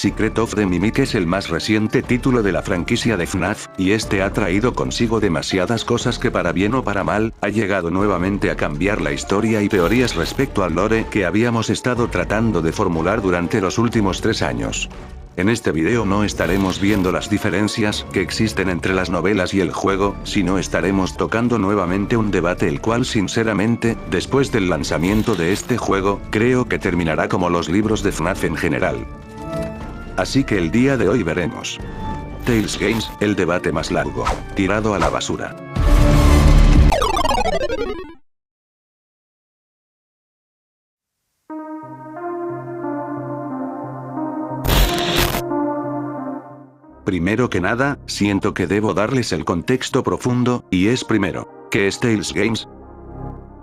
Secret of the Mimic es el más reciente título de la franquicia de FNAF, y este ha traído consigo demasiadas cosas que para bien o para mal, ha llegado nuevamente a cambiar la historia y teorías respecto al lore que habíamos estado tratando de formular durante los últimos 3 años. En este video no estaremos viendo las diferencias que existen entre las novelas y el juego, sino estaremos tocando nuevamente un debate el cual sinceramente, después del lanzamiento de este juego, creo que terminará como los libros de FNAF en general. Así que el día de hoy veremos Tales Games, el debate más largo, tirado a la basura. Primero que nada, siento que debo darles el contexto profundo, y es primero, ¿qué es Tales Games?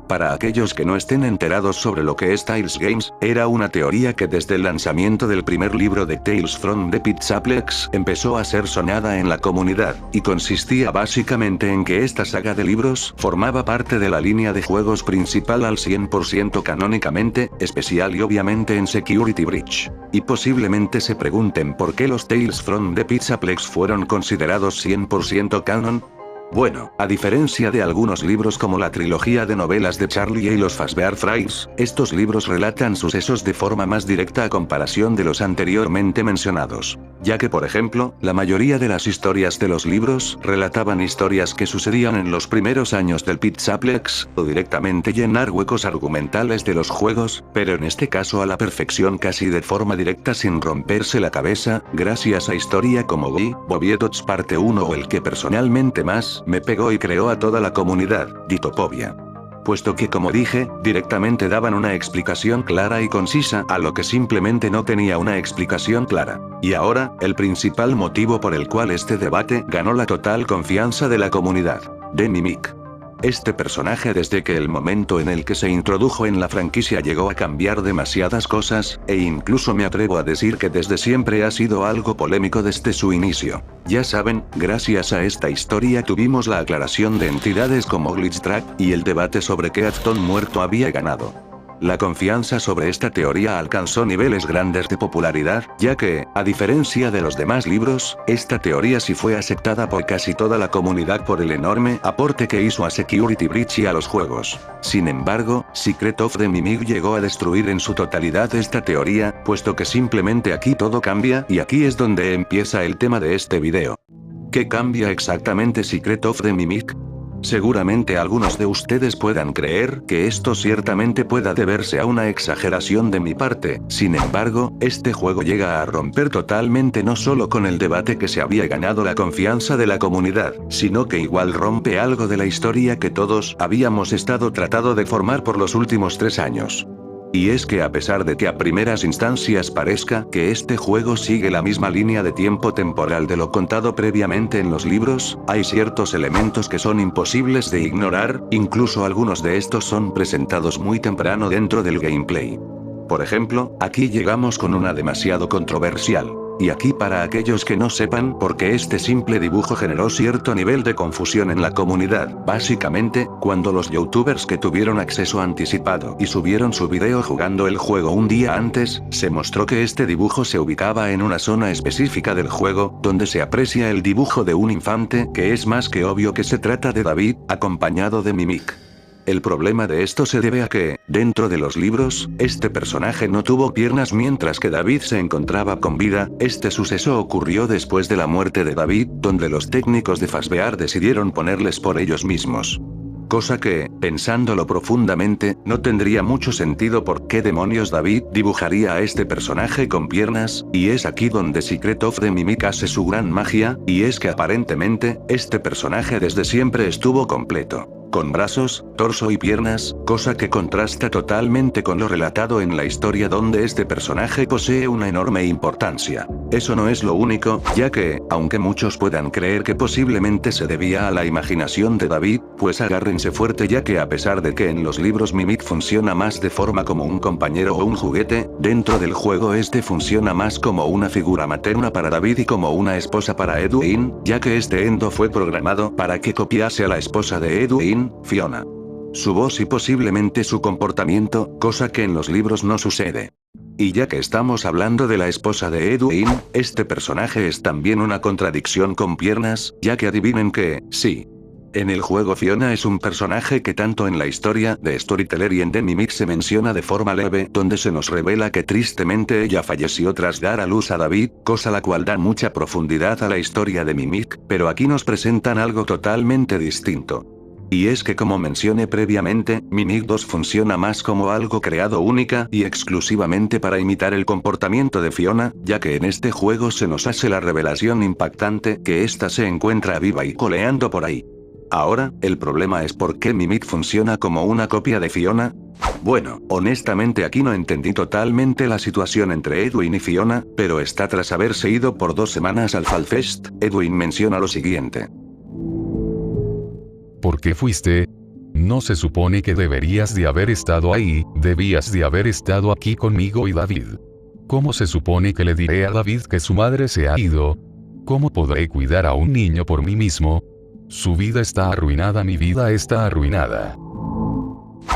Para aquellos que no estén enterados sobre lo que es Tales Games, era una teoría que desde el lanzamiento del primer libro de Tales from the Pizzaplex empezó a ser sonada en la comunidad, y consistía básicamente en que esta saga de libros formaba parte de la línea de juegos principal al 100% canónicamente, especial y obviamente en Security Breach. Y posiblemente se pregunten por qué los Tales from the Pizzaplex fueron considerados 100% canon. Bueno, a diferencia de algunos libros como la trilogía de novelas de Charlie y los Fazbear Friends, estos libros relatan sucesos de forma más directa a comparación de los anteriormente mencionados. Ya que por ejemplo, la mayoría de las historias de los libros relataban historias que sucedían en los primeros años del Pizzaplex, o directamente llenar huecos argumentales de los juegos, pero en este caso a la perfección casi de forma directa sin romperse la cabeza, gracias a historia como Bobby Tots parte 1 o el que personalmente más me pegó y creó a toda la comunidad, Ditopobia. Puesto que como dije, directamente daban una explicación clara y concisa a lo que simplemente no tenía una explicación clara. Y ahora, el principal motivo por el cual este debate ganó la total confianza de la comunidad, de Mimic. Este personaje desde que el momento en el que se introdujo en la franquicia llegó a cambiar demasiadas cosas, e incluso me atrevo a decir que desde siempre ha sido algo polémico desde su inicio. Ya saben, gracias a esta historia tuvimos la aclaración de entidades como Glitchtrap, y el debate sobre qué Afton muerto había ganado. La confianza sobre esta teoría alcanzó niveles grandes de popularidad, ya que, a diferencia de los demás libros, esta teoría sí fue aceptada por casi toda la comunidad por el enorme aporte que hizo a Security Breach y a los juegos. Sin embargo, Secret of the Mimic llegó a destruir en su totalidad esta teoría, puesto que simplemente aquí todo cambia, y aquí es donde empieza el tema de este video. ¿Qué cambia exactamente Secret of the Mimic? Seguramente algunos de ustedes puedan creer que esto ciertamente pueda deberse a una exageración de mi parte, sin embargo, este juego llega a romper totalmente no solo con el debate que se había ganado la confianza de la comunidad, sino que igual rompe algo de la historia que todos habíamos estado tratando de formar por los últimos 3 años. Y es que a pesar de que a primeras instancias parezca que este juego sigue la misma línea de tiempo temporal de lo contado previamente en los libros, hay ciertos elementos que son imposibles de ignorar, incluso algunos de estos son presentados muy temprano dentro del gameplay. Por ejemplo, aquí llegamos con una demasiado controversial. Y aquí para aquellos que no sepan por qué este simple dibujo generó cierto nivel de confusión en la comunidad. Básicamente, cuando los youtubers que tuvieron acceso anticipado y subieron su video jugando el juego un día antes, se mostró que este dibujo se ubicaba en una zona específica del juego, donde se aprecia el dibujo de un infante, que es más que obvio que se trata de David, acompañado de Mimic. El problema de esto se debe a que, dentro de los libros, este personaje no tuvo piernas mientras que David se encontraba con vida. Este suceso ocurrió después de la muerte de David, donde los técnicos de Fazbear decidieron ponerles por ellos mismos. Cosa que, pensándolo profundamente, no tendría mucho sentido por qué demonios David dibujaría a este personaje con piernas, y es aquí donde Secret of the Mimic hace su gran magia, y es que aparentemente, este personaje desde siempre estuvo completo. Con brazos, torso y piernas, cosa que contrasta totalmente con lo relatado en la historia donde este personaje posee una enorme importancia. Eso no es lo único, ya que, aunque muchos puedan creer que posiblemente se debía a la imaginación de David, pues agárrense fuerte ya que a pesar de que en los libros Mimic funciona más de forma como un compañero o un juguete, dentro del juego este funciona más como una figura materna para David y como una esposa para Edwin, ya que este Endo fue programado para que copiase a la esposa de Edwin, Fiona. Su voz y posiblemente su comportamiento, cosa que en los libros no sucede. Y ya que estamos hablando de la esposa de Edwin, este personaje es también una contradicción con piernas, ya que adivinen que, sí. En el juego Fiona es un personaje que tanto en la historia de Storyteller y en The Mimic se menciona de forma leve, donde se nos revela que tristemente ella falleció tras dar a luz a David, cosa la cual da mucha profundidad a la historia de Mimic, pero aquí nos presentan algo totalmente distinto. Y es que como mencioné previamente, Mimic 2 funciona más como algo creado única y exclusivamente para imitar el comportamiento de Fiona, ya que en este juego se nos hace la revelación impactante que ésta se encuentra viva y coleando por ahí. Ahora, el problema es por qué Mimic funciona como una copia de Fiona. Bueno, honestamente aquí no entendí totalmente la situación entre Edwin y Fiona, pero está tras haberse ido por 2 semanas al Fall Fest, Edwin menciona lo siguiente. ¿Por qué fuiste? No se supone que deberías de haber estado ahí, debías de haber estado aquí conmigo y David. ¿Cómo se supone que le diré a David que su madre se ha ido? ¿Cómo podré cuidar a un niño por mí mismo? Su vida está arruinada, mi vida está arruinada.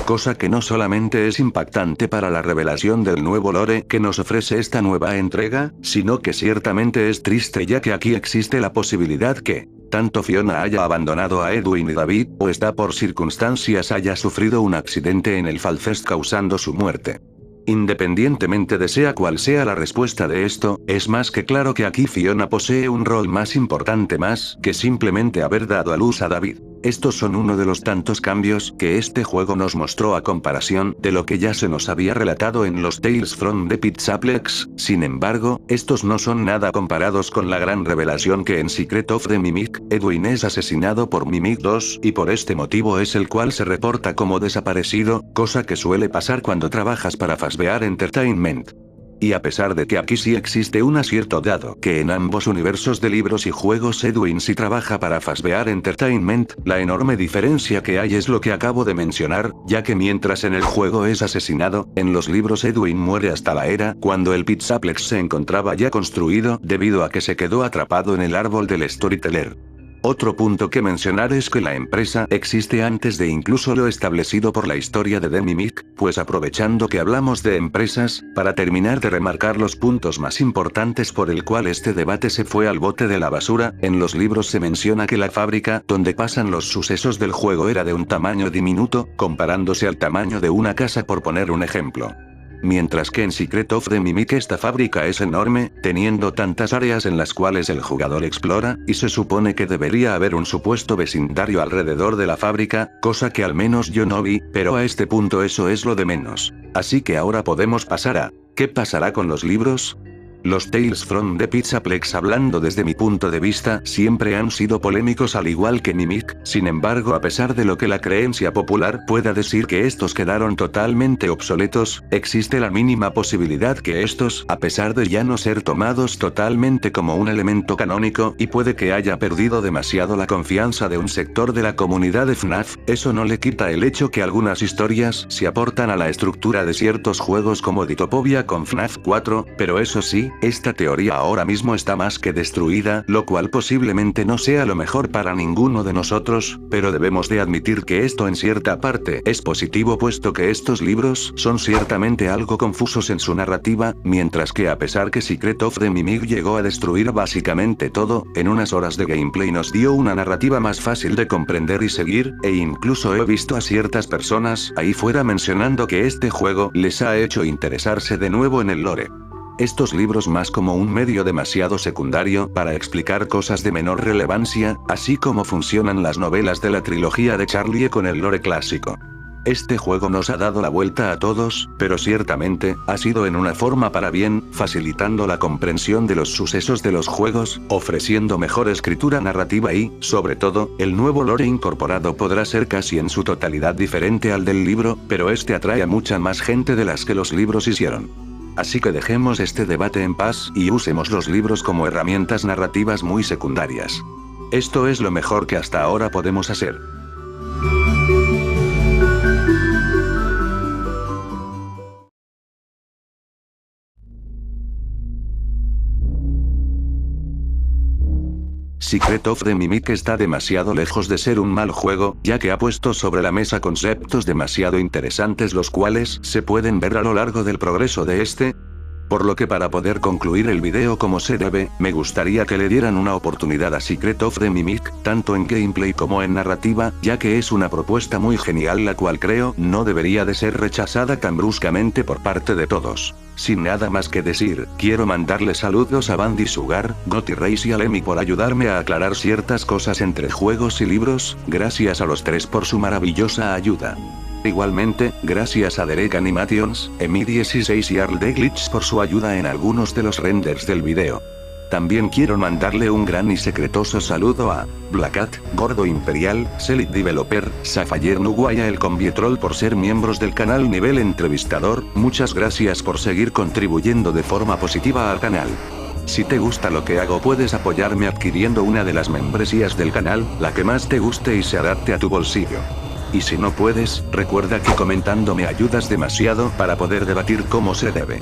Cosa que no solamente es impactante para la revelación del nuevo lore que nos ofrece esta nueva entrega, sino que ciertamente es triste ya que aquí existe la posibilidad que, tanto Fiona haya abandonado a Edwin y David, o está por circunstancias haya sufrido un accidente en el Fall Fest causando su muerte. Independientemente de sea cual sea la respuesta de esto, es más que claro que aquí Fiona posee un rol más importante más que simplemente haber dado a luz a David. Estos son uno de los tantos cambios que este juego nos mostró a comparación de lo que ya se nos había relatado en los Tales from the Pizzaplex, sin embargo, estos no son nada comparados con la gran revelación que en Secret of the Mimic, Edwin es asesinado por Mimic 2 y por este motivo es el cual se reporta como desaparecido, cosa que suele pasar cuando trabajas para Fazbear Entertainment. Y a pesar de que aquí sí existe un acierto dado que en ambos universos de libros y juegos Edwin sí trabaja para Fazbear Entertainment, la enorme diferencia que hay es lo que acabo de mencionar, ya que mientras en el juego es asesinado, en los libros Edwin muere hasta la era cuando el Pizzaplex se encontraba ya construido debido a que se quedó atrapado en el árbol del Storyteller. Otro punto que mencionar es que la empresa existe antes de incluso lo establecido por la historia de The Mimic, pues aprovechando que hablamos de empresas, para terminar de remarcar los puntos más importantes por el cual este debate se fue al bote de la basura, en los libros se menciona que la fábrica donde pasan los sucesos del juego era de un tamaño diminuto, comparándose al tamaño de una casa por poner un ejemplo. Mientras que en Secret of the Mimic esta fábrica es enorme, teniendo tantas áreas en las cuales el jugador explora, y se supone que debería haber un supuesto vecindario alrededor de la fábrica, cosa que al menos yo no vi, pero a este punto eso es lo de menos. Así que ahora podemos pasar a, ¿qué pasará con los libros? Los Tales from the Pizzaplex, hablando desde mi punto de vista, siempre han sido polémicos al igual que Mimic, sin embargo a pesar de lo que la creencia popular pueda decir que estos quedaron totalmente obsoletos, existe la mínima posibilidad que estos, a pesar de ya no ser tomados totalmente como un elemento canónico y puede que haya perdido demasiado la confianza de un sector de la comunidad de FNAF, eso no le quita el hecho que algunas historias se aportan a la estructura de ciertos juegos como Ditopobia con FNAF 4, pero eso sí, esta teoría ahora mismo está más que destruida, lo cual posiblemente no sea lo mejor para ninguno de nosotros, pero debemos de admitir que esto en cierta parte es positivo puesto que estos libros son ciertamente algo confusos en su narrativa, mientras que a pesar que Secret of the Mimic llegó a destruir básicamente todo, en unas horas de gameplay nos dio una narrativa más fácil de comprender y seguir, e incluso he visto a ciertas personas ahí fuera mencionando que este juego les ha hecho interesarse de nuevo en el lore. Estos libros más como un medio demasiado secundario para explicar cosas de menor relevancia, así como funcionan las novelas de la trilogía de Charlie con el lore clásico. Este juego nos ha dado la vuelta a todos, pero ciertamente, ha sido en una forma para bien, facilitando la comprensión de los sucesos de los juegos, ofreciendo mejor escritura narrativa y, sobre todo, el nuevo lore incorporado podrá ser casi en su totalidad diferente al del libro, pero este atrae a mucha más gente de las que los libros hicieron. Así que dejemos este debate en paz y usemos los libros como herramientas narrativas muy secundarias. Esto es lo mejor que hasta ahora podemos hacer. Secret of the Mimic está demasiado lejos de ser un mal juego, ya que ha puesto sobre la mesa conceptos demasiado interesantes los cuales se pueden ver a lo largo del progreso de este, Por lo que para poder concluir el video como se debe, me gustaría que le dieran una oportunidad a Secret of the Mimic, tanto en gameplay como en narrativa, ya que es una propuesta muy genial la cual creo no debería de ser rechazada tan bruscamente por parte de todos. Sin nada más que decir, quiero mandarle saludos a Bandy Sugar, Gotti Race y a Lemmy por ayudarme a aclarar ciertas cosas entre juegos y libros, gracias a los tres por su maravillosa ayuda. Igualmente, gracias a Derek Animations, Emi16 y Arl de Glitch por su ayuda en algunos de los renders del video. También quiero mandarle un gran y secretoso saludo a Blackat, Gordo Imperial, Select Developer, Sapphire Nuguaya el Convietrol por ser miembros del canal nivel entrevistador, muchas gracias por seguir contribuyendo de forma positiva al canal. Si te gusta lo que hago puedes apoyarme adquiriendo una de las membresías del canal, la que más te guste y se adapte a tu bolsillo. Y si no puedes, recuerda que comentando me ayudas demasiado para poder debatir como se debe.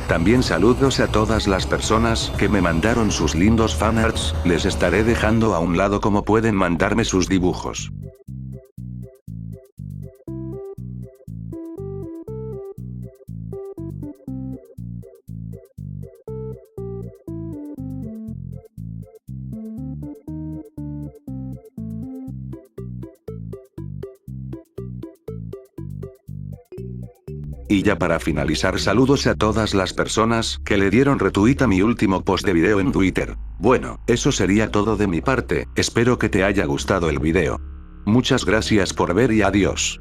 También saludos a todas las personas que me mandaron sus lindos fanarts, les estaré dejando a un lado como pueden mandarme sus dibujos. Y ya para finalizar, saludos a todas las personas que le dieron retweet a mi último post de video en Twitter. Bueno, eso sería todo de mi parte, espero que te haya gustado el video. Muchas gracias por ver y adiós.